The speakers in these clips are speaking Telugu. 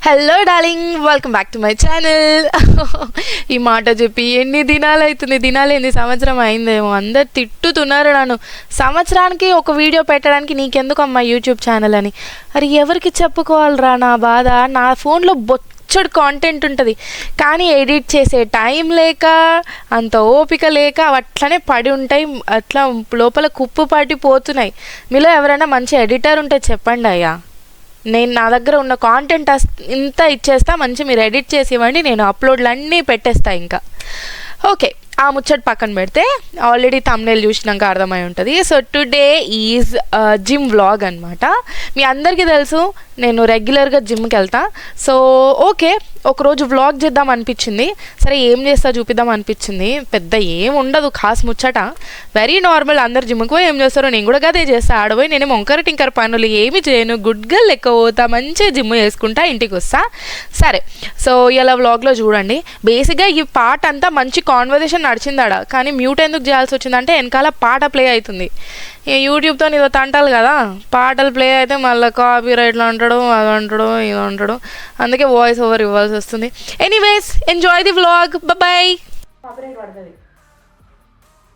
Hello darling, welcome back to my channel. ఈ మాట చెప్పి ఎన్ని దినాలు అవుతుంది, దినాలేంది, సంవత్సరం అయిందేమో. అందరు తిట్టుతున్నారు నన్ను. సంవత్సరానికి ఒక వీడియో పెట్టడానికి నీకెందుకమ్మా యూట్యూబ్ ఛానల్ అని. అరే ఎవరికి చెప్పుకోవాలరా నా బాధ. నా ఫోన్లో బొచ్చడు కాంటెంట్ ఉంటుంది, కానీ ఎడిట్ చేసే టైం లేక, అంత ఓపిక లేక అట్లనే పడి ఉంటాయి. అట్లా లోపల కుప్పు పట్టిపోతున్నాయి. మీలో ఎవరైనా మంచి ఎడిటర్ ఉంటే చెప్పండి అయ్యా. నేను నా దగ్గర ఉన్న కాంటెంట్ ఇంత ఇచ్చేస్తా, మంచి మీరు ఎడిట్ చేసి ఇవ్వండి, నేను అప్లోడ్లు అన్నీ పెట్టేస్తా. ఇంకా ఓకే, ఆ ముచ్చట పక్కన పెడితే ఆల్రెడీ థంబ్నెయిల్ చూసినాక అర్థమై ఉంటుంది. So today is gym vlog అనమాట. మీ అందరికీ తెలుసు నేను రెగ్యులర్గా జిమ్కి వెళ్తా. సో ఓకే, ఒకరోజు వ్లాగ్ చేద్దాం అనిపించింది. సరే ఏం చేస్తా చూపిద్దాం అనిపించింది. పెద్ద ఏం ఉండదు, ఖాస్ ముచ్చట, వెరీ నార్మల్. అందరు జిమ్కి పోయి ఏం చేస్తారో నేను కూడా అదే చేస్తా. ఆడపోయి నేను వంకర టింకర పనులు ఏమి చేయను, గుడ్ గర్ల్ లెక్క పోతా, మంచిగా జిమ్ చేసుకుంటా ఇంటికి వస్తా. సరే, సో ఇలా వ్లాగ్లో చూడండి. బేసిక్గా ఈ పాట అంతా మంచి కాన్వర్జేషన్ నడిచిందాడ, కానీ మ్యూట్ ఎందుకు చేయాల్సి వచ్చిందంటే వెనకాల పాట ప్లే అవుతుంది. యూట్యూబ్తో ఇదో తంటాలి కదా, పాటలు ప్లే అయితే మళ్ళీ కాపీ రైట్లు అంటాడు, అది అంటాడు, ఇది అంటాడు. అందుకే వాయిస్ ఓవర్ ఇవ్వాల్సి వస్తుంది. Anyways, enjoy the vlog, bye. Copyright పడుతుంది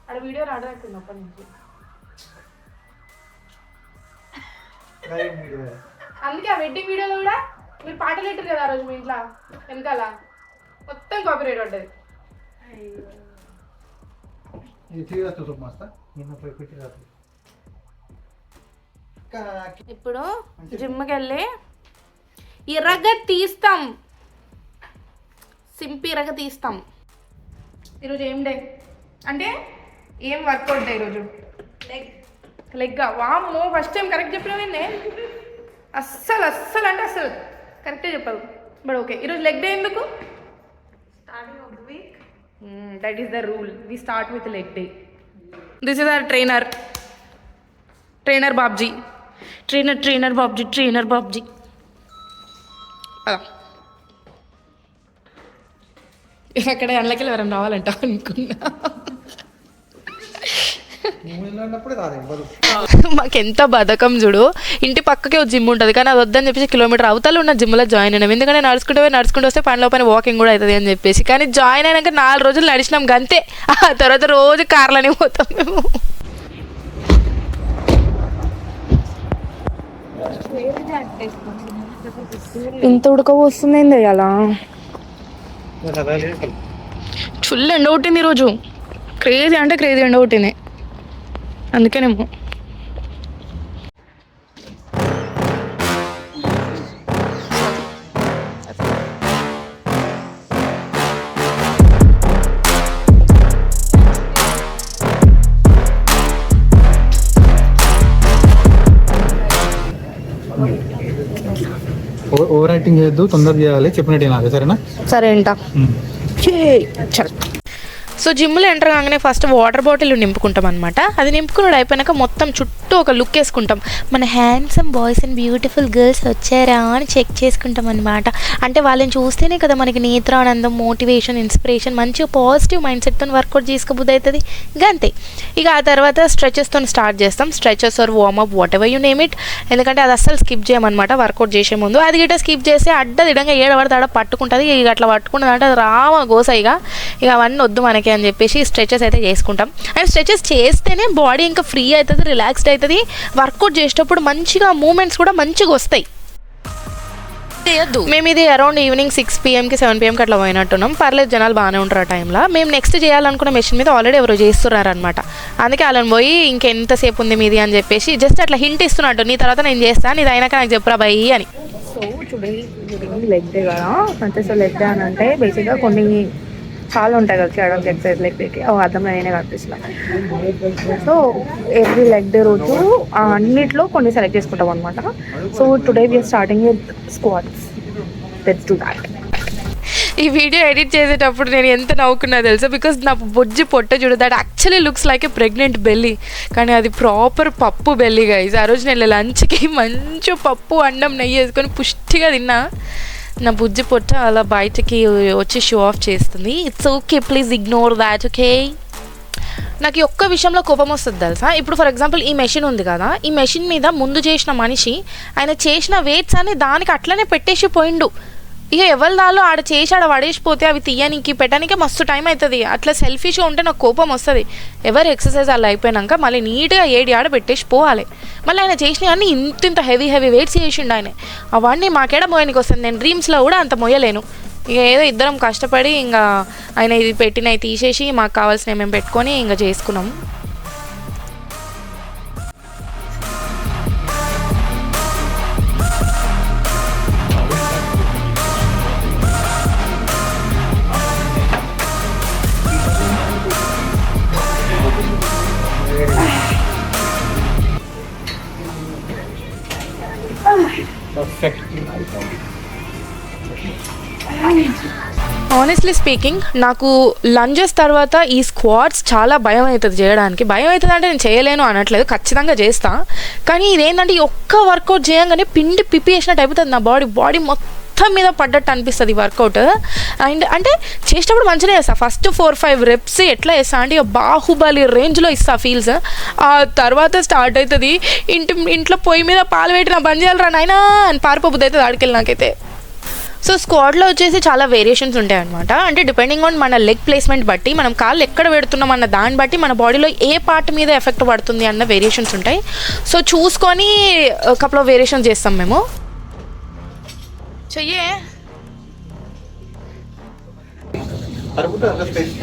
అక్కడ వీడియో రాడవుతుంది అప్పటి నుంచి. అందుకే ఆ వెడ్డింగ్ వీడియోలో కూడా మీరు పాటలు పెట్టారు కదా ఆ రోజు మీ ఇంట్లో వెనకాల, మొత్తం కాపీ రైట్ పడ్డది. ఇప్పుడు జిమ్కి వెళ్ళి ఇరగ తీస్తాం, సింపి ఇరగ తీస్తాం. ఈరోజు ఏం డే అంటే ఏం వర్కౌట్ డే ఈరోజు? లెగ్గా. వామ్మో, ఫస్ట్ టైం కరెక్ట్ చెప్పినవేందే. అస్సలు అస్సలు అంటే అస్సలు కరెక్టే చెప్పావు. బట్ ఓకే, ఈరోజు లెగ్ డే ఎందుకు? Starting of the week. That is the rule. We start with leg day. This is our trainer Babji. Trainer Babji. అక్కడ అందులోకి ఎవరైనా రావాలంట అనుకున్నా. మాకెంత బధకం చూడు. ఇంటి పక్కకే జిమ్ ఉంటుంది, కానీ అది వద్దని చెప్పేసి కిలోమీటర్ అవతల ఉన్న జిమ్లో జాయిన్ అయినాం. ఎందుకంటే నడుచుకుంటూ వస్తే పనిలో పని వాకింగ్ కూడా అవుతుంది అని చెప్పేసి. కానీ జాయిన్ అయినాక 4 రోజులు నడిచినాం గంతే. ఆ తర్వాత రోజు కార్లోనే పోతాం మేము. ఇంత ఉడకపోస్తుందేంది అలా. ఫుల్ ఎండ కొట్టింది ఈరోజు, క్రేజీ అంటే క్రేజీ ఎండ కొట్టింది. అందుకేనేమో ఓవర్ యాక్టింగ్ చేయొద్దు, తొందరగా చేయాలి, చెప్పినట్టు వినాలి, సరేనా? సరే అంట. సో జిమ్లో ఎంటర్ కాగానే ఫస్ట్ వాటర్ బాటిల్ నింపుకుంటాం అనమాట. అది నింపుకున్నాడు అయిపోయాక మొత్తం చుట్టూ ఒక లుక్ వేసుకుంటాం. మన handsome boys and beautiful girls వచ్చారా అని చెక్ చేసుకుంటాం అనమాట. అంటే వాళ్ళని చూస్తేనే కదా మనకి నేత్రానందం, మోటివేషన్, ఇన్స్పిరేషన్, మంచిగా పాజిటివ్ మైండ్ సెట్తో వర్కౌట్ చేసుకోబుద్ది అవుతుంది. ఇంకా అంతే. ఇక ఆ తర్వాత స్ట్రెచెస్తో స్టార్ట్ చేస్తాం. Stretches or warmup, whatever you name it. ఎందుకంటే అది అస్సలు స్కిప్ చేయమన్నమాట వర్కౌట్ చేసే ముందు. అది గిట్ట స్కిప్ చేస్తే అడ్డదిడంగా ఏడబడితే ఆడ పట్టుకుంటుంది. ఇక అట్లా పట్టుకుంటుంది అంటే అది రామ గోసైగా. ఇక అవన్నీ వద్దు మనకి అని చెప్పేసి స్ట్రెచెస్ అయితే చేసుకుంటాం. అండ్ స్ట్రెచెస్ చేస్తేనే బాడీ ఇంకా ఫ్రీ అవుతుంది, రిలాక్స్డ్ అవుతుంది. వర్కౌట్ చేసేటప్పుడు మంచిగా మూమెంట్స్ కూడా మంచిగా వస్తాయి. మేము ఇది అరౌండ్ ఈవినింగ్ 6 PM-కి 7 PM-కి అట్లా పోయినట్టున్నాం. పర్లేదు, జనాలు బాగానే ఉంటారు ఆ టైంలో. మేము నెక్స్ట్ చేయాలనుకున్న మెషిన్ మీద ఆల్రెడీ ఎవరో చేస్తున్నారనమాట. అందుకే వాళ్ళని పోయి ఇంకెంతసేపు ఉంది మీది అని చెప్పేసి జస్ట్ అట్లా హింట్ ఇస్తున్నట్టు, నీ తర్వాత నేను చేస్తాను, ఇది అయినాక నాకు చెప్పురా బయ్యి అని. సో టుడే లెగ్ డే కదా. అంటే సో లెగ్ డే అని అంటే బేసిక్గా కొన్ని చాలా ఉంటాయి కదా చేయడం. ఎక్సర్సైజ్ లెగ్ డేకి అర్థం నేనే కనిపిస్తున్నాను. సో ఎవ్రీ లెగ్ డే రోజు అన్నిట్లో కొన్ని సెలెక్ట్ చేసుకుంటాం అనమాట. So today we're starting with squats. Let's do that. ఈ వీడియో ఎడిట్ చేసేటప్పుడు నేను ఎంత నవ్వుకున్నా తెలుసా, బికాజ్ నా బొజ్జి పొట్ట చూడు, that actually looks like A pregnant belly, కానీ అది ప్రాపర్ పప్పు బెల్లీ గైస్. ఆ రోజు నేను లంచ్కి మంచి పప్పు, అన్నం, నెయ్యి వేసుకొని పుష్టిగా తిన్నా. నా బుజ్జి పొట్ట అలా బయటకి వచ్చి షో ఆఫ్ చేస్తుంది. It's okay, please ignore that, okay. నాకు ఈ ఒక్క విషయంలో కోపం వస్తుంది తెలుసా. ఇప్పుడు ఫర్ ఎగ్జాంపుల్ ఈ మెషిన్ ఉంది కదా, ఈ మెషిన్ మీద ముందు చేసిన మనిషి ఆయన చేసిన వెయిట్స్ అని దానికి అట్లనే పెట్టేసి పోయిండు. ఇక ఎవరి దాళ్ళు ఆడ చేసి ఆడ పడేసిపోతే అవి తీయనికి పెట్టడానికి మస్తు టైం అవుతుంది. అట్లా సెల్ఫిష్గా ఉంటే నాకు కోపం వస్తుంది. ఎవరు ఎక్సర్సైజ్ అలా అయిపోయాక మళ్ళీ నీట్గా ఏడి ఆడ పెట్టేసి పోవాలి. మళ్ళీ ఆయన చేసినవన్నీ ఇంత హెవీ వెయిట్స్ చేసిండు ఆయన. అవన్నీ మాకేడ మోయనికి వస్తుంది. నేను డ్రీమ్స్లో కూడా అంత మోయలేను. ఇక ఏదో ఇద్దరం కష్టపడి ఇంకా ఆయన ఇది పెట్టినవి తీసేసి మాకు కావాల్సినవి మేము పెట్టుకొని ఇంకా చేసుకున్నాము. ఆనెస్ట్లీ స్పీకింగ్ నాకు లంజెస్ తర్వాత ఈ స్క్వాట్స్ చాలా భయం అవుతుంది చేయడానికి. భయం అవుతుంది అంటే నేను చేయలేను అనట్లేదు, ఖచ్చితంగా చేస్తా. కానీ ఇదేంటంటే ఈ ఒక్క వర్కౌట్ చేయగానే పిండి పిప్పి వేసినట్టు అయిపోతుంది. నా బాడీ మొత్తం మీద పడ్డట్టు అనిపిస్తుంది వర్కౌట్. అండ్ అంటే చేసేటప్పుడు మంచిగా చేస్తా. ఫస్ట్ 4-5 రెప్స్ ఎట్లా చేస్తా అంటే ఇక బాహుబలి రేంజ్లో ఇస్తా ఫీల్స్. ఆ తర్వాత స్టార్ట్ అవుతుంది ఇంట్లో పొయ్యి మీద పాలు పెట్టి నా బంద్ చేయాలరా నాయనా అని పారిపోబుద్ది అవుతుంది ఆడికెళ్ళి నాకైతే. సో స్క్వాడ్లో వచ్చేసి చాలా వేరియేషన్స్ ఉంటాయి అనమాట. అంటే డిపెండింగ్ ఆన్ మన లెగ్ ప్లేస్మెంట్ బట్టి, మనం కాళ్ళు ఎక్కడ పెడుతున్నాం అన్న దాన్ని బట్టి మన బాడీలో ఏ పార్ట్ మీద ఎఫెక్ట్ పడుతుంది అన్న వేరియేషన్స్ ఉంటాయి. సో చూసుకొని కపుల్ ఆఫ్ వేరియేషన్స్ చేస్తాం మేము. చెయ్యే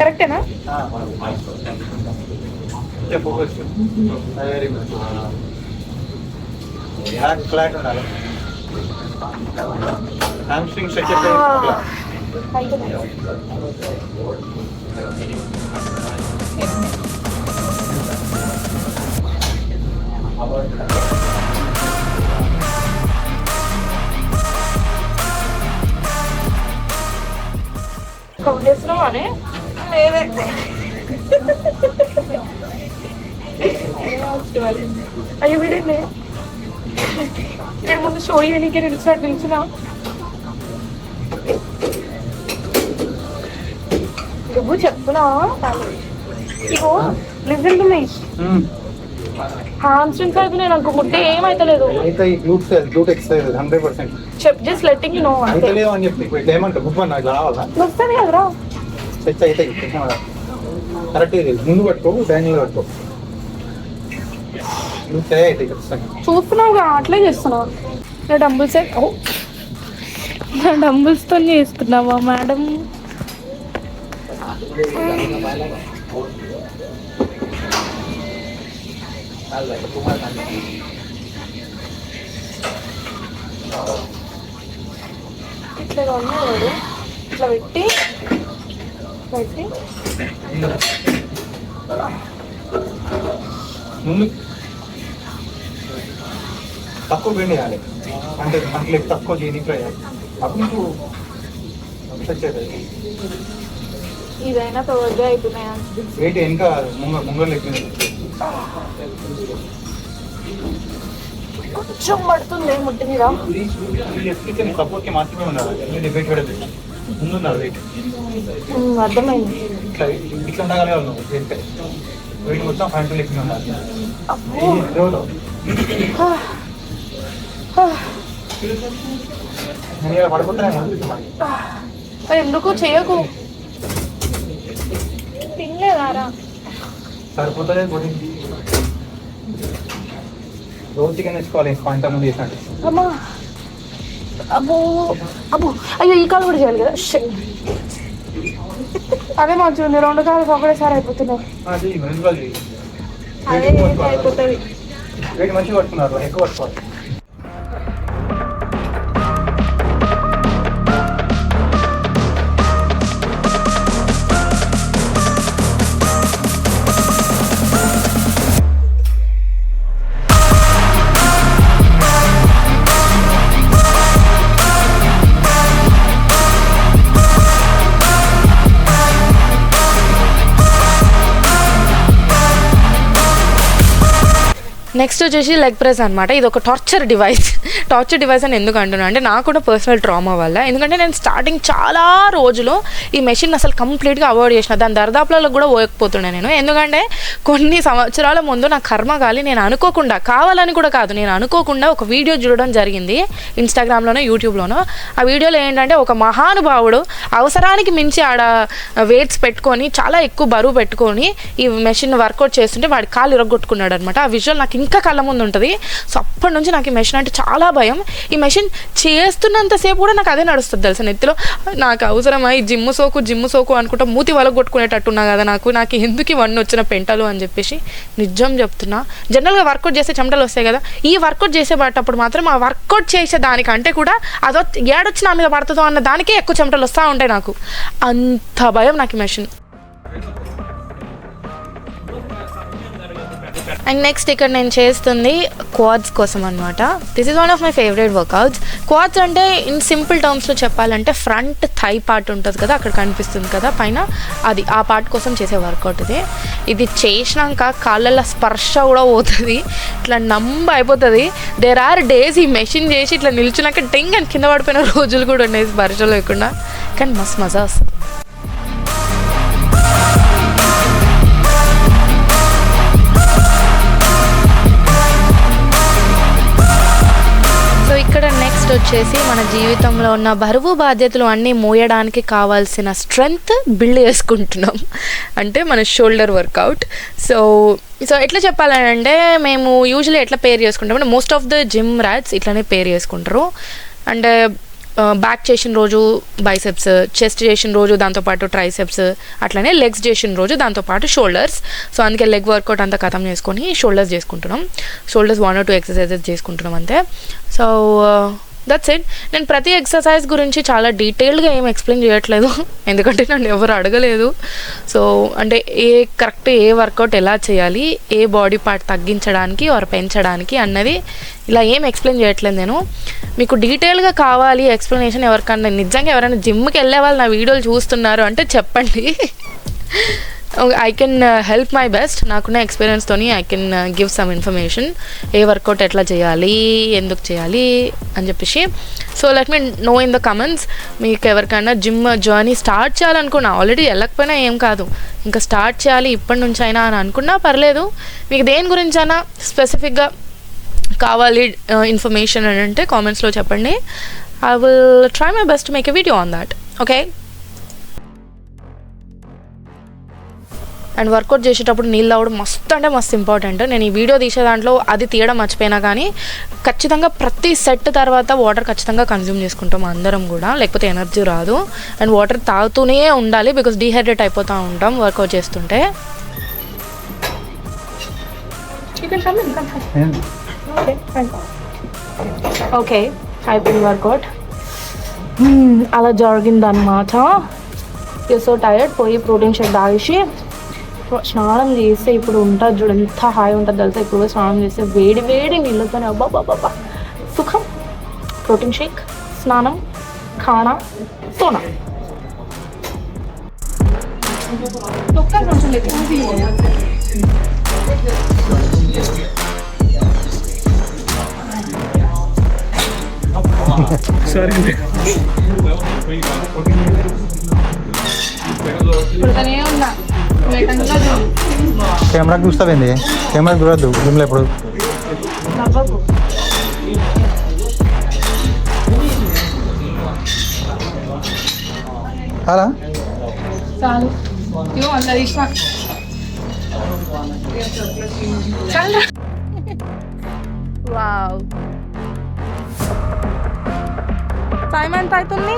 కరెక్టేనా? hamstring stretch కౌంట్ చేస్తున్నావా అని లేదండి. అయ్యో వీడండి నేను ముందు షో చేయడానికి నిలిచిన నువ్వు చెప్తున్నా ఇగో లిజన్ టు మీ. హామ్స్ట్రింగ్స్ అవుతున్నాయి నాకు, ముట్టే ఏమైతలేదు. జస్ట్ లెట్టింగ్ యు నో వస్తుంది కదరా. ముందు పట్టుకో, డైనింగ్ పట్టుకో. చూస్తున్నావుగా అట్లే చేస్తున్నావు. నా డంబుల్స్తో చేస్తున్నావా మేడం? ఇట్లా ఉన్నాడు, ఇట్లా పెట్టి ముందు తక్కువ బెండ్ చేయాలి. అంటే మనకి లెగ్ తక్కువ చేయడానికి అప్పుడు నీకు ఇదైనా తొందరగా అయిపోయినాయి. వెయిట్ ఇంకా ముంగ లెగ్ కొంచెం పడుతుంది ముట్టి మీద. సపోర్ట్కి మాత్రమే ఉండాలి. వెయిట్ పెట్టదు, ముందు ఉండాలి వెయిట్. అర్థమైంది. ఇట్లా ఉండగలగాలి నువ్వు. వెయిట్ మొత్తం ఫ్రంట్ లెగ్ ఉండాలి. నేను ఇలా పడుకుంటాను. ఎందుకు చేయకు, తినలేదారా? సరిపోతుంది. రోజు చికెన్ తెచ్చుకోవాలి. పాయింట్ ముందు చేసినట్టు. అమ్మా అబ్బో అబ్బో అయ్యో ఈ కాలు కూడా చేయాలి కదా. అదే మంచిగా ఉంది. 2 కాలు ఒకటేసారి అయిపోతున్నాయి. అదే అయిపోతుంది. వెయిట్ మంచిగా పట్టుకున్నారు, ఎక్కువ పట్టుకోవాలి. నెక్స్ట్ వచ్చేసి లెగ్ ప్రెస్ అనమాట. ఇది ఒక టార్చర్ డివైస్ అని ఎందుకు అంటున్నా అంటే నాకు కూడా పర్సనల్ ట్రామా వల్ల. ఎందుకంటే నేను స్టార్టింగ్ చాలా రోజులు ఈ మెషిన్ అసలు కంప్లీట్గా అవాయిడ్ చేసిన, దాని దరిదాపులలో కూడా పోయకపోతుండే నేను. ఎందుకంటే కొన్ని సంవత్సరాల ముందు నా కర్మగాలి నేను అనుకోకుండా, కావాలని కూడా కాదు, నేను అనుకోకుండా ఒక వీడియో చూడడం జరిగింది ఇన్స్టాగ్రామ్లోనో యూట్యూబ్లోనో. ఆ వీడియోలో ఏంటంటే ఒక మహానుభావుడు అవసరానికి మించి ఆడ వెయిట్స్ పెట్టుకొని చాలా ఎక్కువ బరువు పెట్టుకొని ఈ మెషిన్ వర్కౌట్ చేస్తుంటే వాడి కాలు ఇరగొట్టుకున్నాడు అనమాట. ఆ విజువల్ నాకు ఇంకా కళ్ళ ముందు ఉంటుంది. సో అప్పటి నుంచి నాకు ఈ మెషిన్ అంటే చాలా భయం. ఈ మెషిన్ చేస్తున్నంతసేపు కూడా నాకు అదే నడుస్తుంది తెలుసా నెత్తిలో. నాకు అవసరమా ఈ జిమ్ము సోకు అనుకుంటా మూతి వలగొట్టుకునేటట్టున్నా కదా నాకు ఎందుకు ఇవన్నీ వచ్చిన పెంటలు అని చెప్పేసి నిజం చెప్తున్నా. జనరల్గా వర్కౌట్ చేసే చెమటలు వస్తాయి కదా, ఈ వర్కౌట్ చేసేటప్పుడు మాత్రం ఆ వర్కౌట్ చేసే దానికంటే కూడా అదో ఏడొచ్చి నా మీద పడుతుందో అన్న దానికే ఎక్కువ చెమటలు వస్తూ ఉంటాయి నాకు. అంత భయం నాకు ఈ మెషిన్. అండ్ నెక్స్ట్ ఇక్కడ నేను చేస్తుంది క్వాడ్స్ కోసం అనమాట. This is one of my favourite workouts. Quads అంటే ఇన్ సింపుల్ టర్మ్స్లో చెప్పాలంటే ఫ్రంట్ థై పార్ట్ ఉంటుంది కదా, అక్కడ కనిపిస్తుంది కదా పైన, అది ఆ పార్ట్ కోసం చేసే వర్కౌట్ ఇది చేసినాక కాళ్ళల్లో స్పర్శ కూడా పోతుంది, ఇట్లా అయిపోతుంది. దేర్ ఆర్ డేస్ ఈ మెషిన్ చేసి ఇట్లా నిల్చున్నాక టింగ్ అని కింద పడిపోయిన రోజులు కూడా ఉన్నాయి స్పర్శ లేకుండా. కానీ మస్తు మజా వస్తుంది. సో ఇక్కడ నెక్స్ట్ వచ్చేసి మన జీవితంలో ఉన్న బరువు బాధ్యతలు అన్నీ మోయడానికి కావాల్సిన స్ట్రెంగ్త్ బిల్డ్ చేసుకుంటున్నాం, అంటే మన షోల్డర్ వర్కౌట్. సో ఎట్లా చెప్పాలంటే మేము యూజువల్లీ ఎట్లా పేర్ చేసుకుంటాం అంటే most of the gym rats ఇట్లానే పేర్ చేసుకుంటారు. అంటే బ్యాక్ చేసిన రోజు బైసెప్స్, చెస్ట్ చేసిన రోజు దాంతోపాటు ట్రైసెప్స్, అట్లనే లెగ్స్ చేసిన రోజు దాంతోపాటు షోల్డర్స్. సో అందుకే లెగ్ వర్కౌట్ అంతా ఖతం చేసుకొని షోల్డర్స్ చేసుకుంటున్నాం. షోల్డర్స్ 1 or 2 ఎక్సర్సైజెస్ చేసుకుంటున్నాం అంతే. So that's it. నేను ప్రతి ఎక్సర్సైజ్ గురించి చాలా డీటెయిల్గా ఏం ఎక్స్ప్లెయిన్ చేయట్లేదు ఎందుకంటే నన్ను ఎవరు అడగలేదు. సో అంటే ఏ వర్కౌట్ ఎలా చేయాలి, ఏ బాడీ పార్ట్ తగ్గించడానికి ఆర్ పెంచడానికి అన్నది ఇలా ఏం ఎక్స్ప్లెయిన్ చేయట్లేదు నేను. మీకు డీటెయిల్గా కావాలి ఎక్స్ప్లెనేషన్ ఎవరికన్నా, నిజంగా ఎవరైనా జిమ్కి వెళ్ళే వాళ్ళు నా వీడియోలు చూస్తున్నారు అంటే చెప్పండి. I can help my best. నాకున్న ఎక్స్పీరియన్స్తోని I can give some information, ఏ వర్కౌట్ ఎట్లా చేయాలి, ఎందుకు చేయాలి అని చెప్పేసి. So let me know in the comments. మీకు ఎవరికైనా జిమ్ జర్నీ స్టార్ట్ చేయాలనుకున్నా, ఆల్రెడీ వెళ్ళకపోయినా ఏం కాదు, ఇంకా స్టార్ట్ చేయాలి ఇప్పటి నుంచి అయినా అని అనుకున్నా పర్లేదు. మీకు దేని గురించి అయినా స్పెసిఫిక్గా కావాలి ఇన్ఫర్మేషన్ అని అంటే కామెంట్స్లో చెప్పండి. I will try my best to make a video on that. Okay. And workout చేసేటప్పుడు నీళ్ళు తాగడం మస్తు అంటే మస్తు ఇంపార్టెంట్. నేను ఈ వీడియో తీసే దాంట్లో అది తీయడం మర్చిపోయినా కానీ ఖచ్చితంగా ప్రతి సెట్ తర్వాత వాటర్ ఖచ్చితంగా కన్జ్యూమ్ చేసుకుంటాం అందరం కూడా, లేకపోతే ఎనర్జీ రాదు. అండ్ వాటర్ తాగుతూనే ఉండాలి, బికాస్ డీహైడ్రేట్ అయిపోతూ ఉంటాం వర్కౌట్ చేస్తుంటే. ఓకే, అయిపోయింది వర్కౌట్. అలా జరిగిందన్నమాట. You so tired. పోయి ప్రోటీన్ షేక్ తాగేసి స్నానం చేస్తే ఇప్పుడు ఉంటుంది చూడు, ఎంత హాయి ఉంటుంది తెలుసా. ఇప్పుడు స్నానం చేస్తే వేడి నీళ్ళతోనే అబ్బాబ్బాబ్బా సుఖం. ప్రోటీన్ షేక్, స్నానం, ఖానా, సోనా. కెమెరాకి చూస్తావేంది? కెమెరాకి చూడద్దు జిమ్లో ఎప్పుడు. అలా టైం ఎంత అవుతుంది?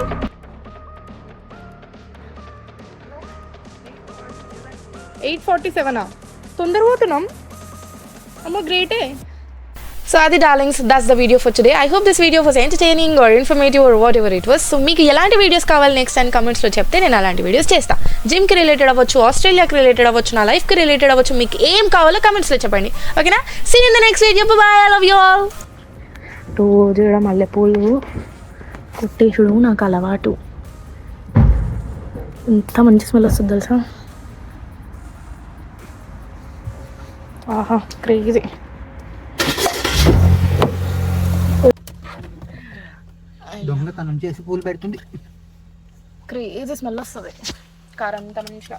8:47. తొందర పోతున్నాం అమ్మ, గ్రేటే. సో అది darlings, that's the video for today. I hope this video was entertaining or informative or whatever it was. So మీకు ఎలాంటి వీడియోస్ కావాలి నెక్స్ట్ అని కమెంట్స్లో చెప్తే నేను అలాంటి వీడియోస్ చేస్తాను. జిమ్కి రిలేటెడ్ అవ్వచ్చు, ఆస్ట్రేలియాకి రిలేటెడ్ అవ్వచ్చు, నా లైఫ్కి రిలేటెడ్ అవ్వచ్చు, మీకు ఏం కావాలో కమెంట్స్లో చెప్పండి. ఓకేనా? See in the next video. Bye. I love you all. రోజు ఇక్కడ మల్లెపూలు కుట్టేసుడు నాకు అలవాటు. ఎంత మంచి స్మెల్ వస్తుంది తెలుసా. ఆహా, క్రేజీ. దొంగతనం చేసి పూలు పెడుతుంది. క్రేజీ స్మెల్ వస్తుంది కారం అంతా మంచిగా